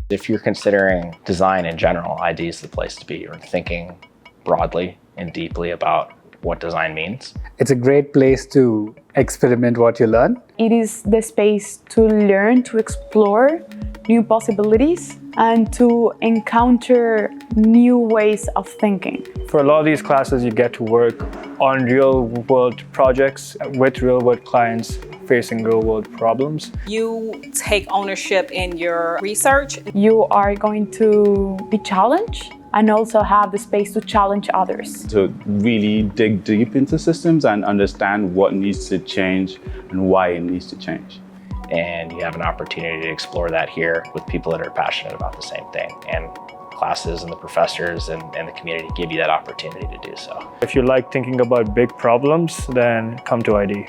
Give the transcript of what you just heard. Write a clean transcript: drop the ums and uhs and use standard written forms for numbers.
If you're considering design in general, ID is the place to be. You're thinking broadly and deeply about what design means. It's a great place to experiment what you learn. It is the space to learn, to explore new possibilities, and to encounter new ways of thinking. For a lot of these classes, you get to work on real-world projects with real-world clients facing real-world problems. You take ownership in your research. You are going to be challenged and also have the space to challenge others. To really dig deep into systems and understand what needs to change and why it needs to change. And you have an opportunity to explore that here with people that are passionate about the same thing. And classes and the professors and the community give you that opportunity to do so. If you like thinking about big problems, then come to ID.